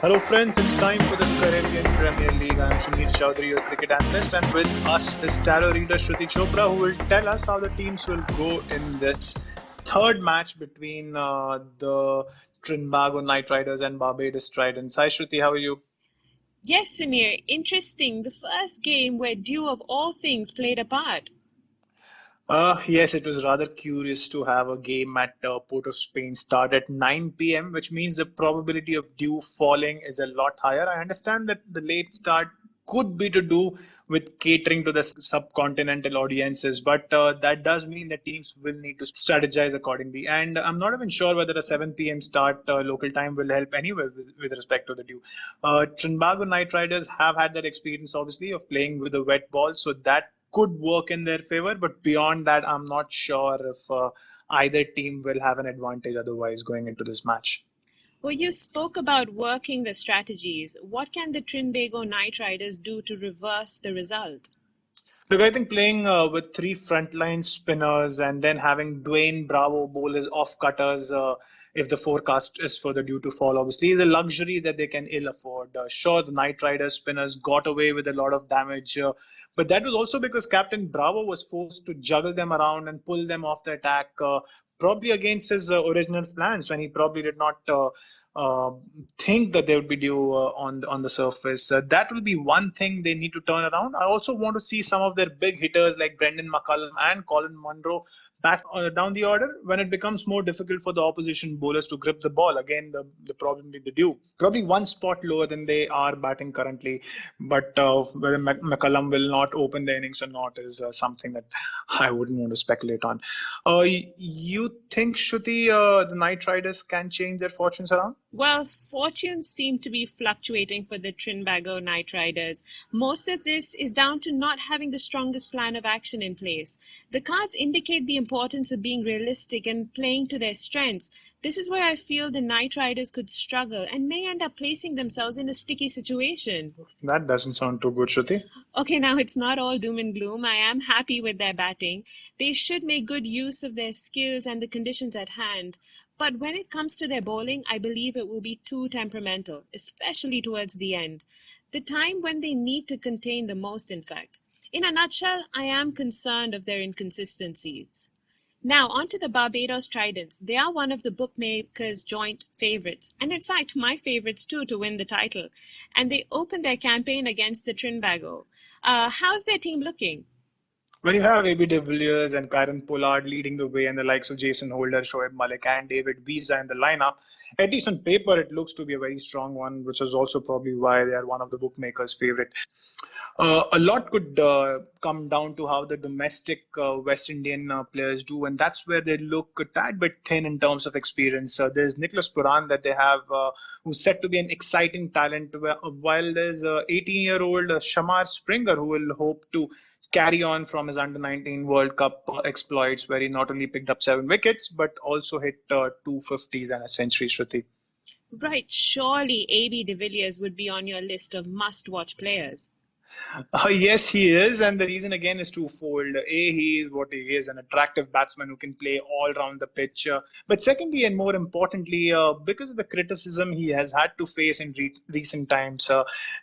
Hello friends, it's time for the Caribbean Premier League. I'm Suneer Chowdhary, your cricket analyst, and with us is tarot reader Shruti Chopra, who will tell us how the teams will go in this third match between the Trinbago Knight Riders and Barbados Tridents. Hi Shruti, how are you? Yes, Suneer, interesting. The first game where Dew of all things played a part. Yes, it was rather curious to have a game at Port of Spain start at 9 p.m., which means the probability of dew falling is a lot higher. I understand that the late start could be to do with catering to the subcontinental audiences, but that does mean that teams will need to strategize accordingly. And I'm not even sure whether a 7 p.m. start local time will help anyway with respect to the dew. Trinbago Knight Riders have had that experience, obviously, of playing with a wet ball, so that could work in their favor, but beyond that, I'm not sure if either team will have an advantage otherwise going into this match. Well, you spoke about working the strategies. What can the Trinbago Knight Riders do to reverse the result? Look, I think playing with three frontline spinners and then having Dwayne Bravo bowl as off cutters, if the forecast is for the dew to fall, obviously, is a luxury that they can ill afford. Sure, the Knight Riders spinners got away with a lot of damage, but that was also because Captain Bravo was forced to juggle them around and pull them off the attack. Probably against his original plans when he probably did not uh, think that they would be due on the surface. That will be one thing they need to turn around. I also want to see some of their big hitters like Brendan McCullum and Colin Munro back down the order when it becomes more difficult for the opposition bowlers to grip the ball. Again, the problem with the dew. Probably one spot lower than they are batting currently, but whether McCullum will not open the innings or not is something that I wouldn't want to speculate on. You think, Shruti, the Knight Riders can change their fortunes around? Well, fortunes seem to be fluctuating for the Trinbago Knight Riders. Most of this is down to not having the strongest plan of action in place. The cards indicate the importance of being realistic and playing to their strengths. This is where I feel the Knight Riders could struggle and may end up placing themselves in a sticky situation. That doesn't sound too good, Shruti. Okay, now it's not all doom and gloom. I am happy with their batting. They should make good use of their skills and the conditions at hand. But when it comes to their bowling, I believe it will be too temperamental, especially towards the end. The time when they need to contain the most, in fact. In a nutshell, I am concerned of their inconsistencies. Now, on to the Barbados Tridents. They are one of the bookmakers' joint favorites, and in fact, my favorites too to win the title. And they opened their campaign against the Trinbago. How's their team looking? When you have AB de Villiers and Kieran Pollard leading the way and the likes of Jason Holder, Shoaib Malik and David Visa in the lineup, at least on paper it looks to be a very strong one, which is also probably why they are one of the bookmakers' favorite. A lot could come down to how the domestic West Indian players do, and that's where they look a tad bit thin in terms of experience. There's Nicholas Puran that they have, who's set to be an exciting talent, while there's 18-year-old Shamar Springer, who will hope to carry on from his under 19 World Cup exploits, where he not only picked up 7 wickets but also hit 250s and a century, Shruti. Right, surely AB de Villiers would be on your list of must-watch players. Yes, he is, and the reason again is twofold. He is what he is, an attractive batsman who can play all around the pitch. But secondly, and more importantly, because of the criticism he has had to face in recent times,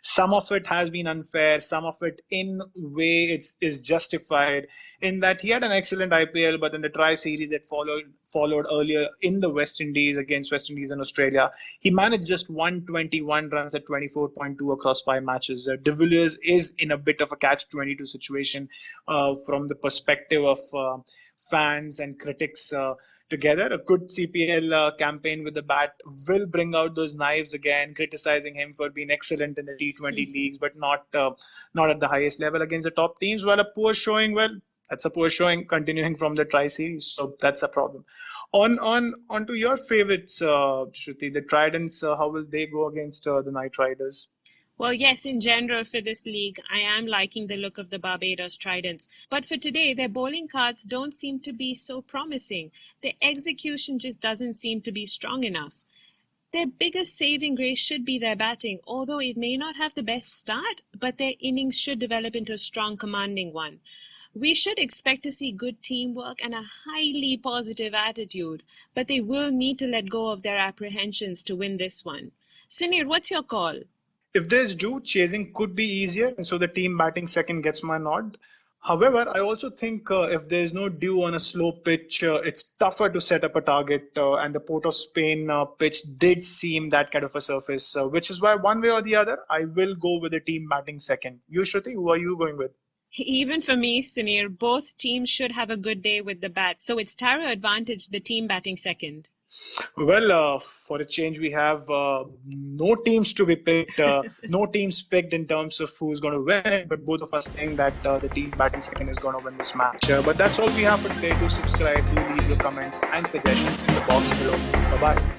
some of it has been unfair, some of it in way is justified. In that he had an excellent IPL, but in the tri-series that followed earlier in the West Indies against West Indies and Australia, he managed just 121 runs at 24.2 across 5 matches. De Villiers is in a bit of a catch-22 situation from the perspective of fans and critics. Together, a good CPL campaign with the bat will bring out those knives again, criticizing him for being excellent in the T20 leagues, but not at the highest level against the top teams. Well, a poor showing, well, that's a poor showing continuing from the tri-series, so that's a problem. On to your favorites, Shruti, the Tridents. How will they go against the Knight Riders? Well, yes, in general for this league, I am liking the look of the Barbados Tridents. But for today, their bowling cards don't seem to be so promising. Their execution just doesn't seem to be strong enough. Their biggest saving grace should be their batting, although it may not have the best start, but their innings should develop into a strong, commanding one. We should expect to see good teamwork and a highly positive attitude, but they will need to let go of their apprehensions to win this one. Suneer, what's your call? If there's dew, chasing could be easier, and so the team batting second gets my nod. However, I also think if there's no dew on a slow pitch, it's tougher to set up a target. And the Port of Spain pitch did seem that kind of a surface, which is why one way or the other, I will go with the team batting second. You, Shruti, who are you going with? Even for me, Suneer, both teams should have a good day with the bat, so it's Tara advantage the team batting second. Well, for a change, we have no teams to be picked, no teams picked in terms of who's going to win it, but both of us think that the team batting second is going to win this match. But that's all we have for today. Do subscribe, do leave your comments and suggestions in the box below. Bye bye.